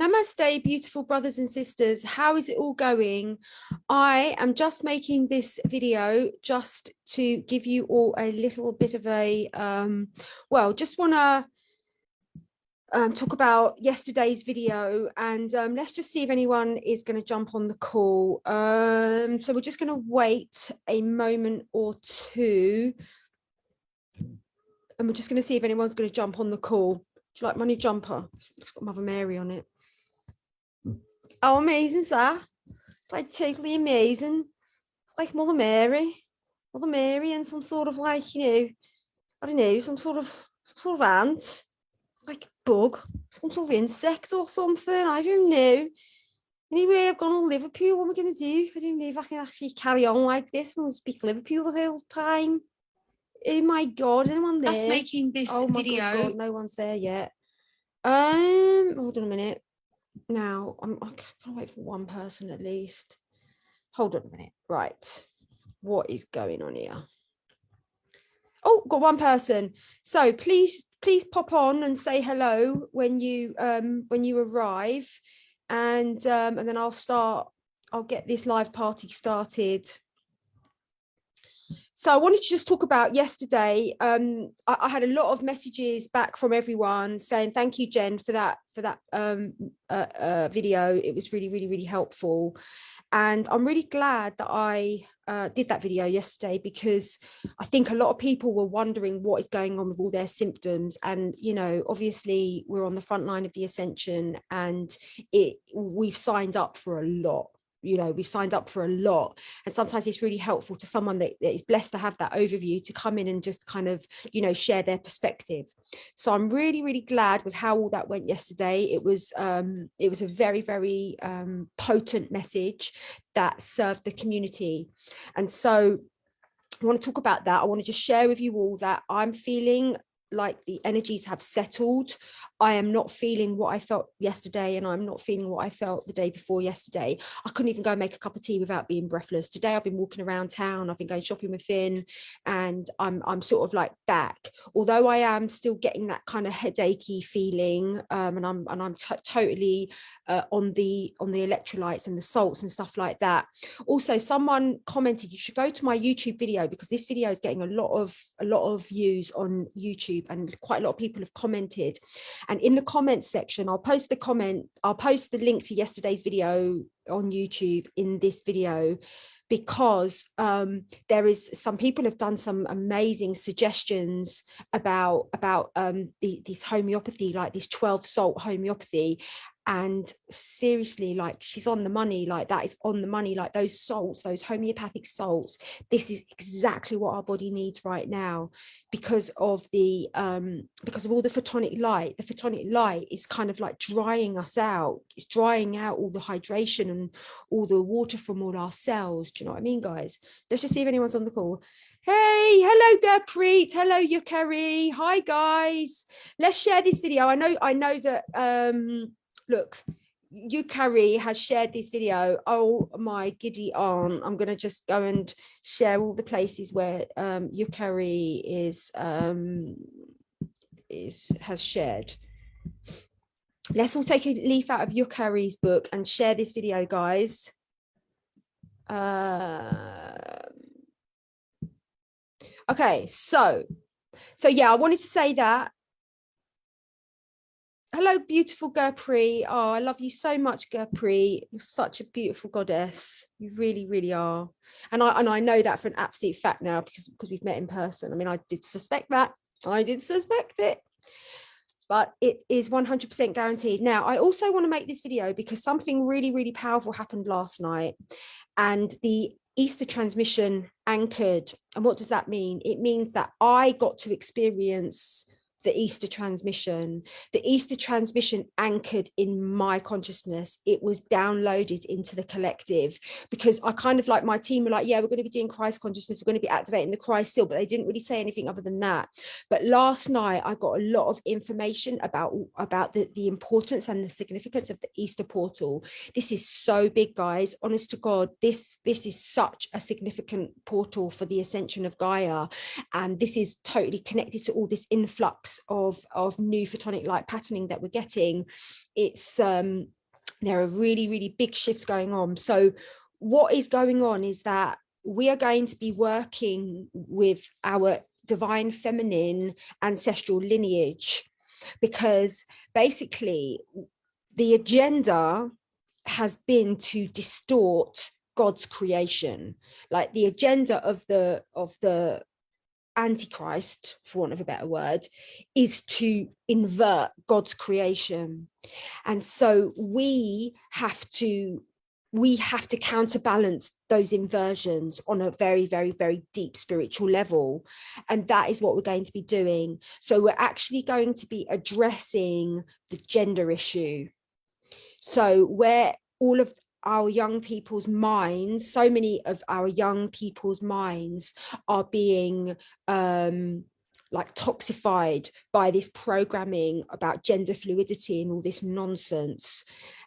Namaste, beautiful brothers and sisters. How is it all going? I am just making this video just to give you all a little bit of a, just want to talk about yesterday's video, and let's just see if anyone is going to jump on the call. So we're just going to wait a moment or two, and we're just going to see if anyone's going to jump on the call. Do you like my new jumper? It's got Mother Mary on it. Oh, amazing, is that? It's like totally amazing. Like Mother Mary and some sort of like, I don't know, some sort of ant, like bug, some sort of insect or something. I don't know. Anyway, I've gone to Liverpool. What am I going to do? I don't know if I can actually carry on like this and speak Liverpool the whole time. Oh my God, anyone there? Just making this video. My God, no one's there yet. Hold on a minute. Now, I'm going to wait for one person at least. Hold on a minute. Right. What is going on here? Oh, got one person. So please pop on and say hello when you arrive, and then I'll get this live party started. So I wanted to just talk about yesterday. I had a lot of messages back from everyone saying thank you, Jen, for that video. It was really, really, really helpful. And I'm really glad that I did that video yesterday, because I think a lot of people were wondering what is going on with all their symptoms. And, obviously we're on the front line of the ascension, and we've signed up for a lot. We've signed up for a lot, and sometimes it's really helpful to someone that is blessed to have that overview to come in and just kind of, share their perspective. So I'm really, really glad with how all that went yesterday. It was a very, very potent message that served the community. And so I want to talk about that. I want to just share with you all that I'm feeling like the energies have settled. I am not feeling what I felt yesterday, and I'm not feeling what I felt the day before yesterday. I couldn't even go and make a cup of tea without being breathless. Today I've been walking around town, I've been going shopping with Finn, and I'm sort of like back, although I am still getting that kind of headachy feeling, and I'm totally on the electrolytes and the salts and stuff like that. Also, someone commented you should go to my YouTube video, because this video is getting a lot of views on YouTube, and quite a lot of people have commented. And in the comments section, I'll post the link to yesterday's video on YouTube in this video, because some people have done some amazing suggestions about this homeopathy, like this 12 salt homeopathy. And seriously, like, she's on the money. Like, that is on the money. Like, those salts, those homeopathic salts, this is exactly what our body needs right now, because of all the photonic light. The photonic light is kind of like drying us out. It's drying out all the hydration and all the water from all our cells. Do you know what I mean, guys? Let's just see if anyone's on the call. Hey, hello Gurpreet, hello Yukari, hi guys. Let's share this video. I know that look, Yukari has shared this video. Oh my giddy aunt. I'm going to just go and share all the places where Yukari has shared. Let's all take a leaf out of Yukari's book and share this video, guys. Okay, so yeah, I wanted to say that. Hello, beautiful Gurpreet. Oh, I love you so much, Gurpreet. You're such a beautiful goddess. You really, really are. And I know that for an absolute fact now, because we've met in person. I mean, I did suspect that. I did suspect it. But it is 100% guaranteed. Now, I also want to make this video because something really, really powerful happened last night. And the Easter transmission anchored. And what does that mean? It means that I got to experience the Easter transmission. The Easter transmission anchored in my consciousness. It was downloaded into the collective, because I kind of, like, my team were like, yeah, we're going to be doing Christ consciousness, we're going to be activating the Christ seal, but they didn't really say anything other than that. But last night I got a lot of information about the importance and the significance of the Easter portal. This is so big, guys. Honest to God, this is such a significant portal for the ascension of Gaia, and this is totally connected to all this influx mix of new photonic light patterning that we're getting, it's there are really, really big shifts going on. So what is going on is that we are going to be working with our divine feminine ancestral lineage, because basically the agenda has been to distort God's creation. Like the agenda of the Antichrist, for want of a better word, is to invert God's creation. And so we have to counterbalance those inversions on a very, very, very deep spiritual level. And that is what we're going to be doing. So we're actually going to be addressing the gender issue. So where all of our young people's minds, so many of our young people's minds are being like toxified by this programming about gender fluidity and all this nonsense.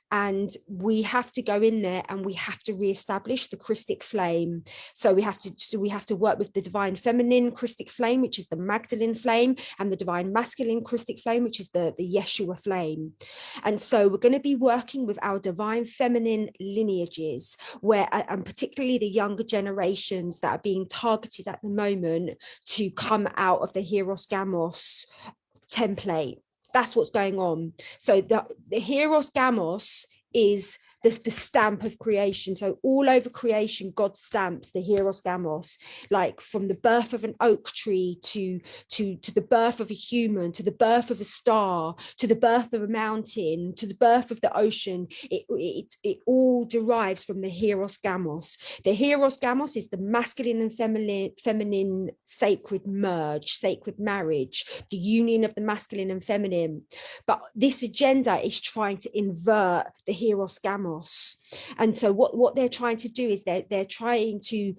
And we have to go in there and we have to reestablish the Christic flame. So we have to work with the divine feminine Christic flame, which is the Magdalene flame, and the divine masculine Christic flame, which is the Yeshua flame. And so we're going to be working with our divine feminine lineages, where, and particularly the younger generations that are being targeted at the moment to come out of the Hieros Gamos template. That's what's going on. So the Hieros Gamos is the stamp of creation. So all over creation, God stamps the Hieros Gamos, like from the birth of an oak tree to the birth of a human, to the birth of a star, to the birth of a mountain, to the birth of the ocean. It all derives from the Hieros Gamos. The Hieros Gamos is the masculine and feminine sacred merge, sacred marriage, the union of the masculine and feminine. But this agenda is trying to invert the Hieros Gamos. And so what they're trying to do is they're trying to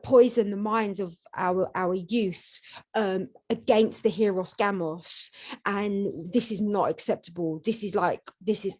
poison the minds of our youth against the Hieros Gamos. And this is not acceptable. This is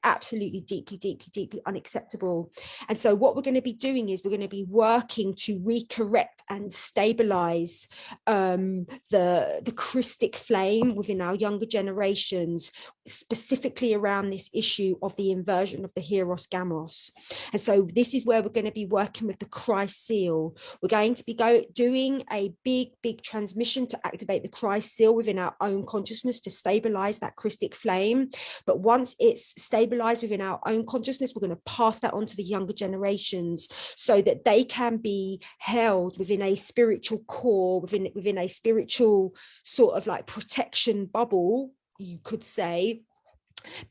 absolutely deeply unacceptable. And so what we're going to be doing is we're going to be working to recorrect and stabilize the Christic flame within our younger generations, specifically around this issue of the inversion of the Hieros Gamos. And so this is where we're going to be working with the Christ seal. We're going to be doing a big transmission to activate the Christ seal within our own consciousness to stabilize that Christic flame. But once it's stabilized within our own consciousness, we're going to pass that on to the younger generations so that they can be held within a spiritual core, within a spiritual sort of like protection bubble, you could say,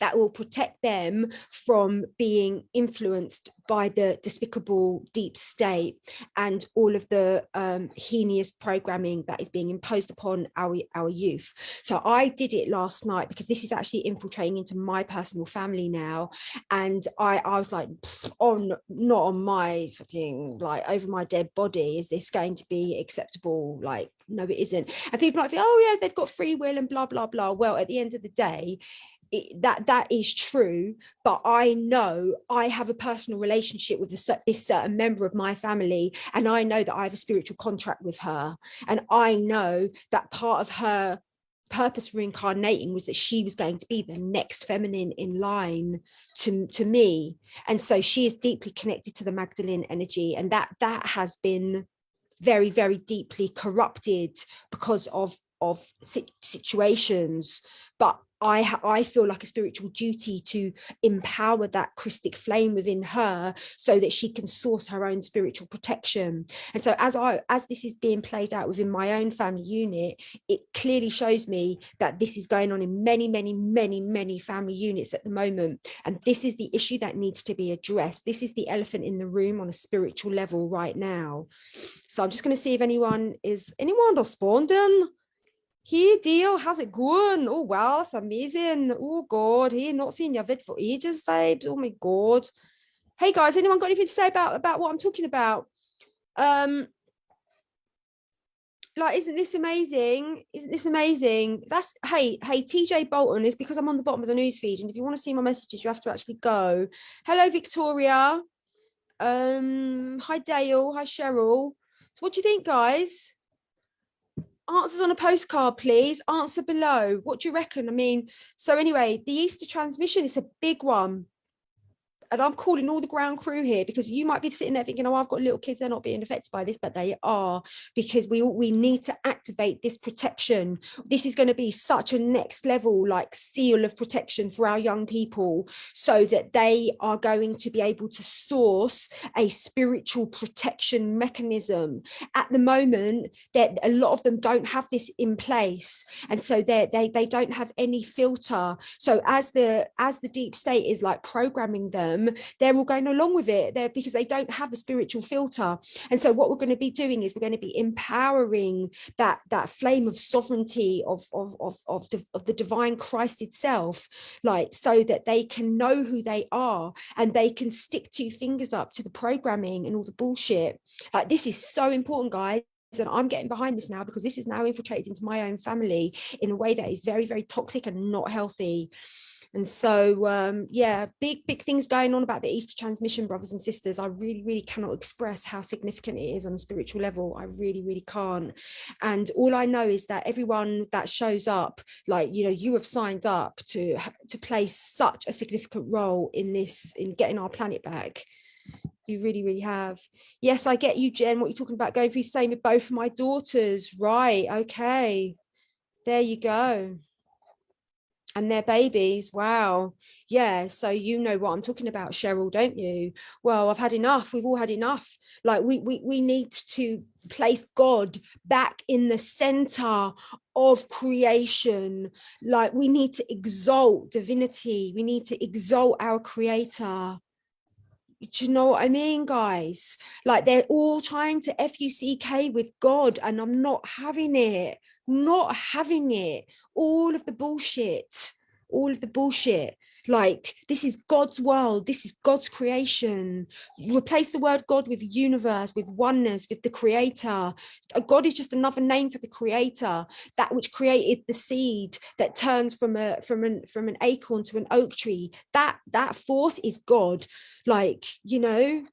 that will protect them from being influenced by the despicable deep state and all of the heinous programming that is being imposed upon our youth. So I did it last night because this is actually infiltrating into my personal family now, and I was like, not on my fucking, like, over my dead body is this going to be acceptable? Like, no, it isn't. And people like, oh yeah, they've got free will and blah blah blah. Well, at the end of the day, that is true, but I know I have a personal relationship with this certain member of my family, and I know that I have a spiritual contract with her, and I know that part of her purpose for incarnating was that she was going to be the next feminine in line to me. And so she is deeply connected to the Magdalene energy, and that has been very, very deeply corrupted because of situations. But I feel like a spiritual duty to empower that Christic flame within her so that she can source her own spiritual protection. And so as this is being played out within my own family unit, it clearly shows me that this is going on in many family units at the moment. And this is the issue that needs to be addressed. This is the elephant in the room on a spiritual level right now. So I'm just going to see if anyone responding. Hey deal, how's it going? Oh wow, that's amazing. Oh god, hey, not seen your vid for ages vibes. Oh my god. Hey guys, anyone got anything to say about what I'm talking about? Like, isn't this amazing? That's hey TJ Bolton. Is because I'm on the bottom of the newsfeed, and if you want to see my messages, you have to actually go. Hello Victoria. Hi Dale. Hi Cheryl. So what do you think, guys? answers on a postcard, please. Answer below. What do you reckon? I mean, so anyway, the Easter transmission is a big one. And I'm calling all the ground crew here, because you might be sitting there thinking, oh, I've got little kids, they're not being affected by this, but they are, because we need to activate this protection. This is going to be such a next level, like, seal of protection for our young people, so that they are going to be able to source a spiritual protection mechanism. At the moment, that a lot of them don't have this in place, and so they don't have any filter. So as the deep state is like programming them, they're all going along with it there, because they don't have a spiritual filter. And so what we're going to be doing is we're going to be empowering that flame of sovereignty of the divine Christ itself, like, so that they can know who they are, and they can stick two fingers up to the programming and all the bullshit. Like, this is so important, guys. And I'm getting behind this now, because this is now infiltrated into my own family in a way that is very, very toxic and not healthy. And so, yeah, big things going on about the Easter transmission, brothers and sisters. I really, really cannot express how significant it is on a spiritual level. I really, really can't. And all I know is that everyone that shows up, like, you know, you have signed up to play such a significant role in this, in getting our planet back. You really, really have. Yes, I get you, Jen, what you're talking about, going through the same with both of my daughters. Right, okay. There you go. And their babies. Wow. Yeah, so you know what I'm talking about, Cheryl, don't you? Well, I've had enough. We've all had enough. Like, we need to place God back in the center of creation. Like, we need to exalt divinity. We need to exalt our creator. Do you know what I mean, guys? Like, they're all trying to FUCK with God, and I'm not having it. Not having it. All of the bullshit. Like, this is God's world. This is God's creation. You replace the word God with universe, with oneness, with the creator. God is just another name for the creator, that which created the seed that turns from an acorn to an oak tree. That force is God. Like, you know,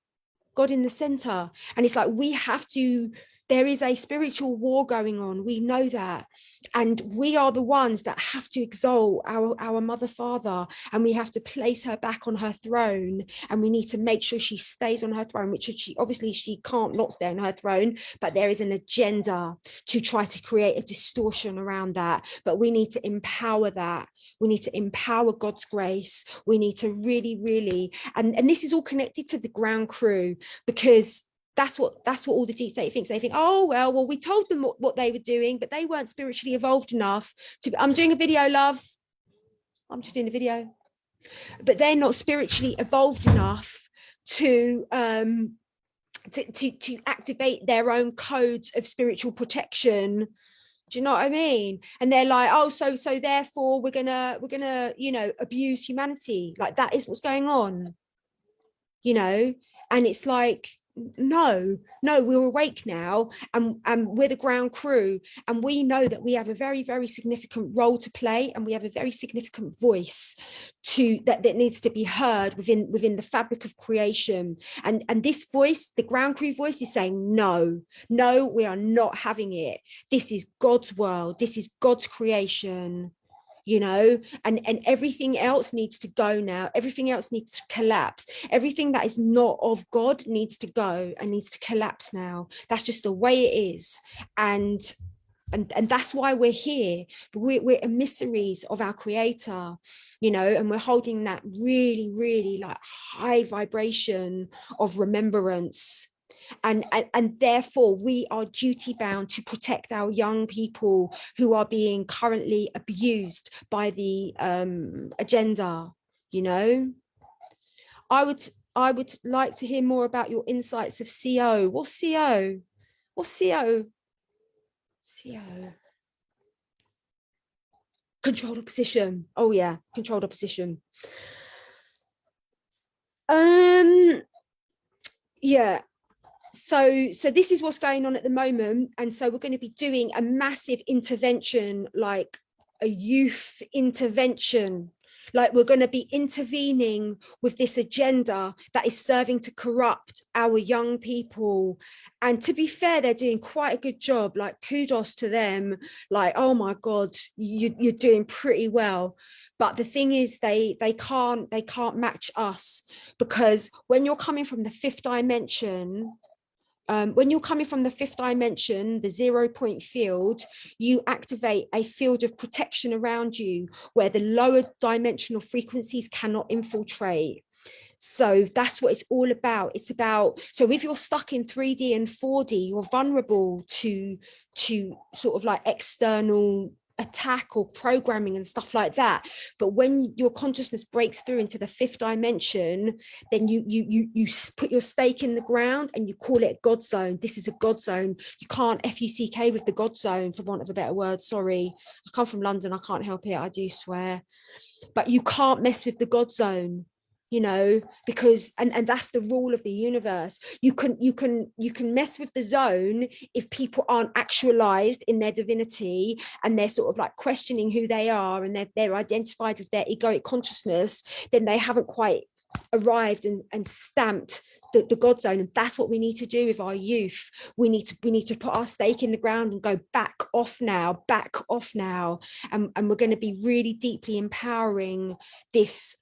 God in the center. And it's like, we have to, there is a spiritual war going on. We know that. And we are the ones that have to exalt our mother, father, and we have to place her back on her throne. And we need to make sure she stays on her throne, which she can't not stay on her throne, but there is an agenda to try to create a distortion around that. But we need to empower that. We need to empower God's grace. We need to really, really, and this is all connected to the ground crew, because that's what all the deep state thinks. They think, oh, well, we told them what they were doing, but they weren't spiritually evolved enough to. I'm doing a video, love. I'm just doing a video. But they're not spiritually evolved enough to activate their own codes of spiritual protection. Do you know what I mean? And they're like, oh, so therefore we're gonna, you know, abuse humanity. Like, that is what's going on, you know. And it's like, no, we're awake now, and we're the ground crew, and we know that we have a very, very significant role to play, and we have a very significant voice that needs to be heard within the fabric of creation. And this voice, the ground crew voice, is saying, no, we are not having it. This is God's world. This is God's creation. You know, and everything else needs to go now. Everything else needs to collapse. Everything that is not of God needs to go and needs to collapse now. That's just the way it is. And that's why we're here. We're emissaries of our creator, you know, and we're holding that really, really like high vibration of remembrance. And therefore we are duty bound to protect our young people who are being currently abused by the agenda. You know, I would like to hear more about your insights of CO. What's CO? Controlled opposition. Oh yeah, controlled opposition. Yeah. So this is what's going on at the moment. And so we're going to be doing a massive intervention, like a youth intervention, Like we're going to be intervening with this agenda that is serving to corrupt our young people. And to be fair, they're doing quite a good job. Like kudos to them. Like, oh my God, you're doing pretty well. But the thing is, they can't match us, because when you're coming from the fifth dimension, the 0 point field, you activate a field of protection around you where the lower dimensional frequencies cannot infiltrate. So that's what it's all about. It's about, so if you're stuck in 3D and 4D, you're vulnerable to sort of like external attack or programming and stuff like that. But when your consciousness breaks through into the fifth dimension, then you put your stake in the ground and you call it a God zone. This is a God zone. You can't FUCK with the God zone, for want of a better word. Sorry, I come from London, I can't help it, I do swear. But you can't mess with the God zone, you know, because and that's the rule of the universe. You can mess with the zone if people aren't actualized in their divinity, and they're sort of like questioning who they are, and they're identified with their egoic consciousness. Then they haven't quite arrived and stamped the God zone. And that's what we need to do with our youth. We need to put our stake in the ground and go back off now. And we're going to be really deeply empowering this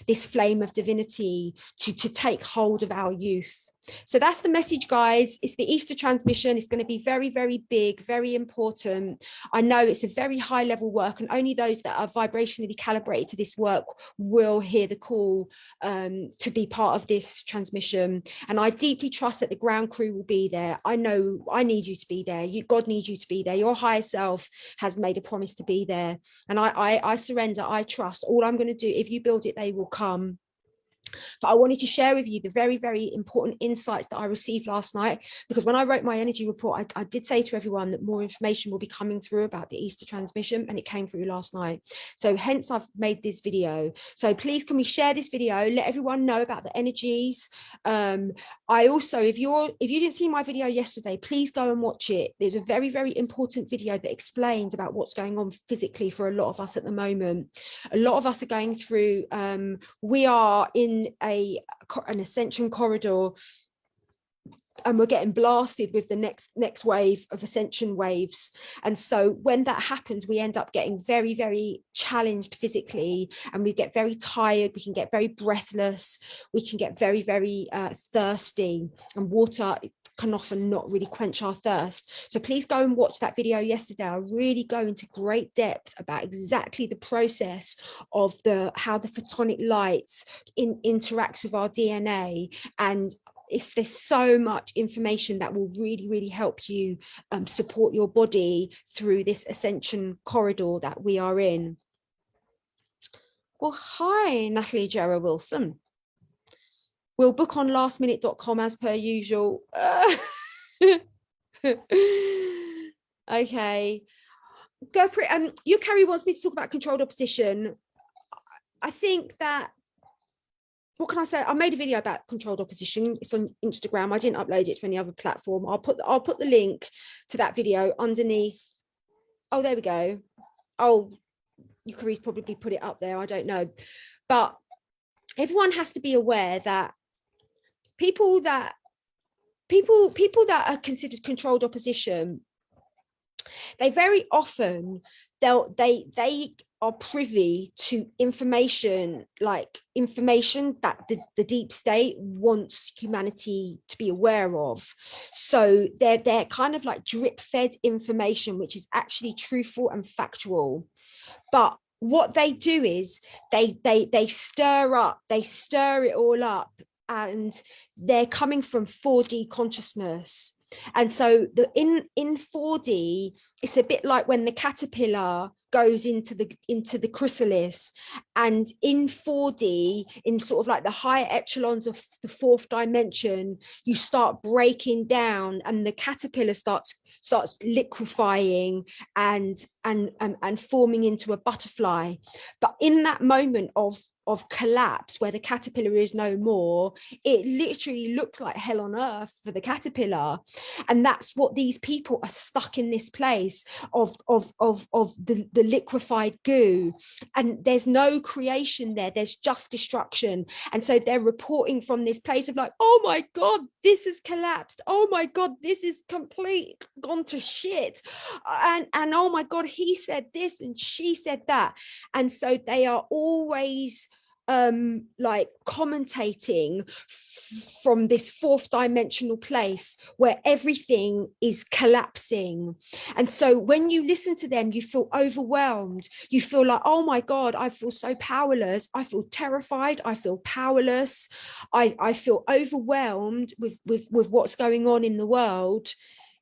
this flame of divinity to take hold of our youth. So that's the message, guys. It's the Easter transmission. It's going to be very, very big, very important. I know it's a very high level work, and only those that are vibrationally calibrated to this work will hear the call to be part of this transmission. And I deeply trust that the ground crew will be there. I know I need you to be there. God needs you to be there. Your higher self has made a promise to be there. And I surrender. I trust. All I'm going to do, if you build it, they will come. But I wanted to share with you the very, very important insights that I received last night, because when I wrote my energy report, I did say to everyone that more information will be coming through about the Easter transmission, and it came through last night. So hence I've made this video. So please, can we share this video? Let everyone know about the energies. I also, if you didn't see my video yesterday, please go and watch it. There's a very, very important video that explains about what's going on physically for a lot of us at the moment. A lot of us are going through, we are in an ascension corridor, and we're getting blasted with the next wave of ascension waves. And so when that happens, we end up getting very, very challenged physically, and we get very tired, we can get very breathless, we can get very, very thirsty, and water can often not really quench our thirst. So please go and watch that video yesterday. I really go into great depth about exactly the process of how the photonic lights interacts with our DNA. And there's so much information that will really, really help you support your body through this ascension corridor that we are in. Well, hi, Natalie Jarrah Wilson. We'll book on lastminute.com as per usual. Okay. Go for it. You Carrie wants me to talk about controlled opposition. I think that, what can I say? I made a video about controlled opposition. It's on Instagram. I didn't upload it to any other platform. I'll put the link to that video underneath. Oh, there we go. Oh, Yukari's probably put it up there. I don't know. But everyone has to be aware that people that are considered controlled opposition, they very often they are privy to information that the deep state wants humanity to be aware of. So they're kind of like drip fed information, which is actually truthful and factual. But what they do is they stir it all up, and they're coming from 4D consciousness. And so in 4D, it's a bit like when the caterpillar goes into the chrysalis, and in 4D, in sort of like the higher echelons of the fourth dimension, you start breaking down, and the caterpillar starts liquefying and forming into a butterfly. But in that moment of of collapse where the caterpillar is no more, it literally looks like hell on earth for the caterpillar. And that's what these people are stuck in, this place of the liquefied goo, and there's no creation there, there's just destruction. And so they're reporting from this place of like, oh my God, this has collapsed, oh my God, this is complete gone to shit, and oh my God, he said this and she said that. And so they are always like commentating from this fourth dimensional place where everything is collapsing. And so when you listen to them, you feel overwhelmed, you feel like, oh my God, I feel so powerless, I feel terrified, I feel powerless, I feel overwhelmed with what's going on in the world,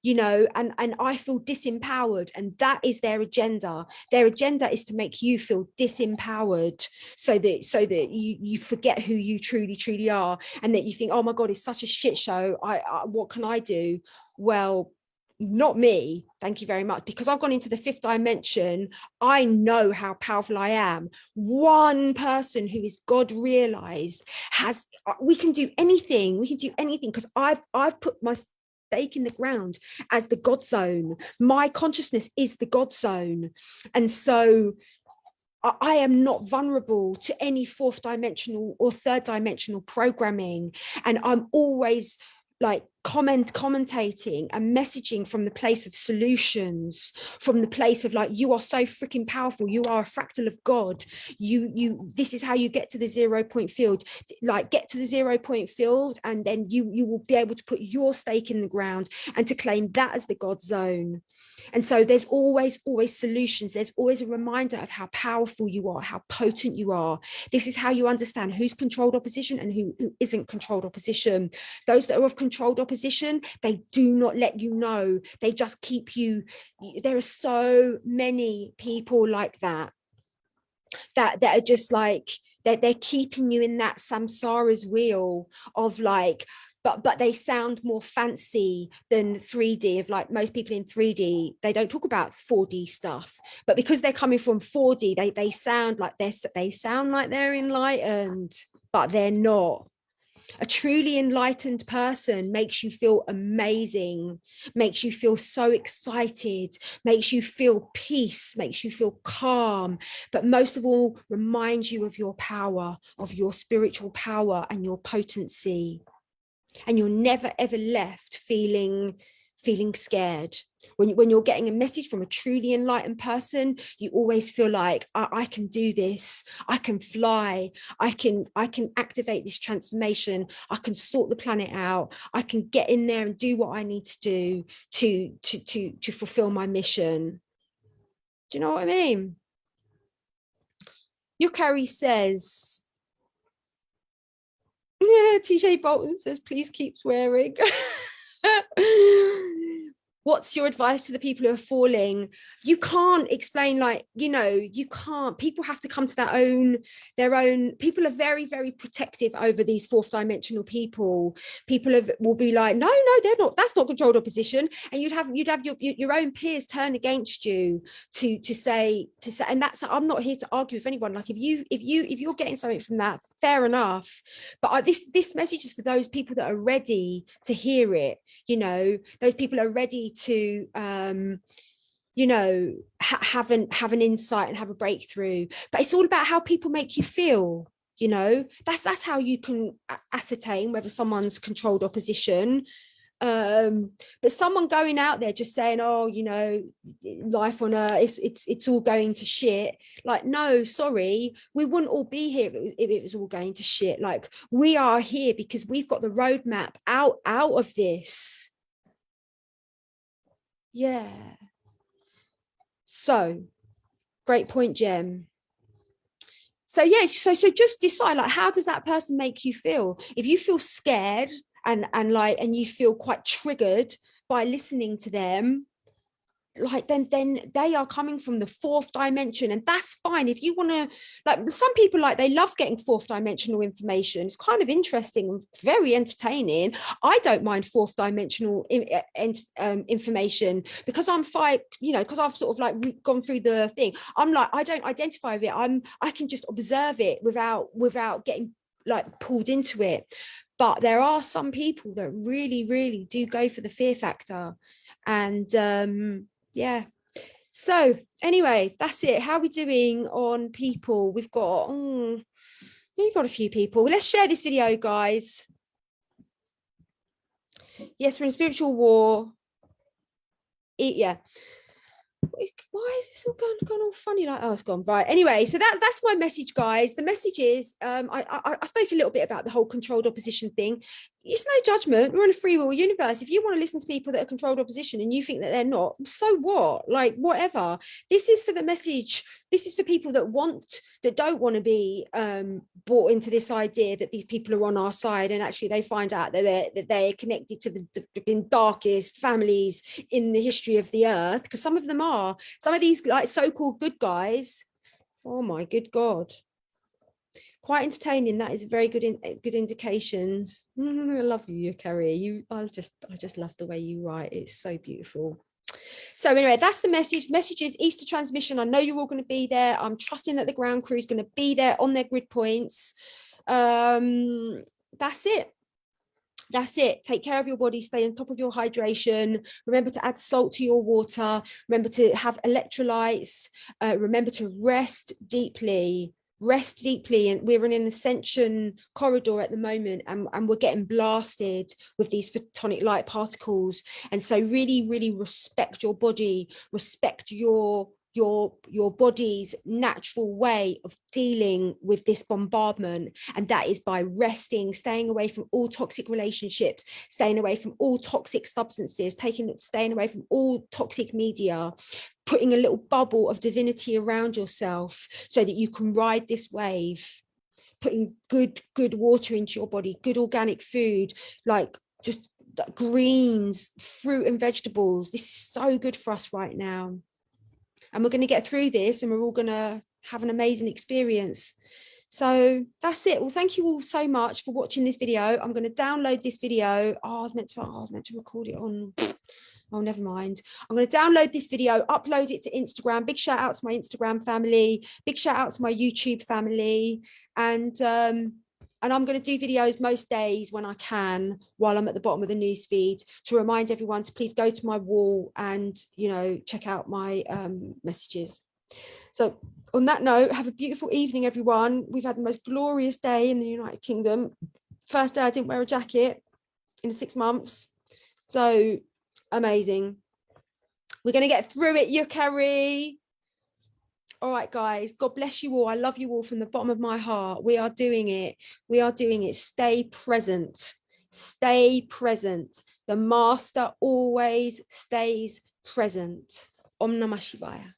you know, and I feel disempowered. And that is their agenda. Their agenda is to make you feel disempowered, so that you forget who you truly are, and that you think, oh my God, it's such a shit show, I what can I do? Well, not me, thank you very much, because I've gone into the fifth dimension. I know how powerful I am. One person who is God realized has, we can do anything, because I've put my stake in the ground as the God zone. My consciousness is the God zone. And so I am not vulnerable to any fourth dimensional or third dimensional programming. And I'm always like commentating and messaging from the place of solutions, from the place of like, you are so freaking powerful, you are a fractal of God, you this is how you get to the 0 point field, like get to the 0 point field, and then you will be able to put your stake in the ground and to claim that as the God zone. And so there's always solutions, there's always a reminder of how powerful you are, how potent you are. This is how you understand who's controlled opposition and who isn't controlled opposition. Those that are of controlled opposition, they do not let you know, they just keep you. There are so many people like that are just like, they're keeping you in that samsara's wheel of like, but they sound more fancy than 3D. Of like, most people in 3D, they don't talk about 4D stuff, but because they're coming from 4D, they sound like they're enlightened, but they're not. A truly enlightened person makes you feel amazing, makes you feel so excited, makes you feel peace, makes you feel calm, but most of all, reminds you of your power, of your spiritual power and your potency. And you're never ever left feeling scared. When you're getting a message from a truly enlightened person, you always feel like, I can do this, I can fly, I can activate this transformation, I can sort the planet out, I can get in there and do what I need to do to fulfill my mission. Do you know what I mean? Your Carrie says, yeah, TJ Bolton says, please keep swearing. What's your advice to the people who are falling? You can't explain, like, you know, you can't. People have to come to their own. People are very, very protective over these fourth dimensional people. People will be like, no, they're not. That's not controlled opposition. And you'd have your own peers turn against you to say. And that's, I'm not here to argue with anyone. Like, if you're getting something from that, fair enough. But this message is for those people that are ready to hear it. You know, those people are ready to you know, have an insight and have a breakthrough. But it's all about how people make you feel. You know, that's how you can ascertain whether someone's controlled opposition. But someone going out there just saying, oh, you know, life on earth, it's all going to shit. Like, no, sorry, we wouldn't all be here if it was all going to shit. Like, we are here because we've got the roadmap out of this. Yeah. So great point, Jem. So yeah, so just decide, like, how does that person make you feel? If you feel scared and you feel quite triggered by listening to them, like then they are coming from the fourth dimension, and that's fine. If you want to, like, some people, like, they love getting fourth dimensional information. It's kind of interesting and very entertaining. I don't mind fourth dimensional information, because I'm five, you know, because I've sort of like gone through the thing. I'm like, I don't identify with it. I can just observe it without getting like pulled into it. But there are some people that really do go for the fear factor. And yeah, so anyway, that's it. How are we doing on people? We've got a few people. Let's share this video, guys. Yes, we're in spiritual war. Yeah. Why is this all gone all funny? Like, oh, it's gone. Right. Anyway, so that's my message, guys. The message is, I spoke a little bit about the whole controlled opposition thing. It's no judgment. We're in a free will universe. If you want to listen to people that are controlled opposition and you think that they're not, so what? Like, whatever. This is for the message. This is for people that don't want to be bought into this idea that these people are on our side, and actually they find out that they're connected to the darkest families in the history of the earth, because some of them are. Some of these like so-called good guys, oh my good God, quite entertaining. That is very good indications. I love you, Carrie. I just love the way you write. It's so beautiful. So anyway, that's the message. The message is Easter transmission. I know you're all going to be there. I'm trusting that the ground crew is going to be there on their grid points. That's it. That's it. Take care of your body. Stay on top of your hydration. Remember to add salt to your water. Remember to have electrolytes. Remember to rest deeply. Rest deeply. And we're in an ascension corridor at the moment, and we're getting blasted with these photonic light particles. And so really respect your body, respect your body's natural way of dealing with this bombardment, and that is by resting, staying away from all toxic relationships, staying away from all toxic substances, staying away from all toxic media, putting a little bubble of divinity around yourself so that you can ride this wave, putting good water into your body, good organic food, like just greens, fruit and vegetables. This is so good for us right now. And we're going to get through this, and we're all going to have an amazing experience. So that's it. Well, thank you all so much for watching this video. I'm going to download this video. I was meant to record it on. Oh, never mind. I'm going to download this video, upload it to Instagram. Big shout out to my Instagram family. Big shout out to my YouTube family. And I'm going to do videos most days when I can, while I'm at the bottom of the news feed, to remind everyone to please go to my wall and, you know, check out my messages. So on that note, have a beautiful evening, everyone. We've had the most glorious day in the United Kingdom. First day I didn't wear a jacket in 6 months. So amazing. We're going to get through it, you Carrie. All right, guys, God bless you all. I love you all from the bottom of my heart. We are doing it. We are doing it. Stay present. Stay present. The master always stays present. Om Namah Shivaya.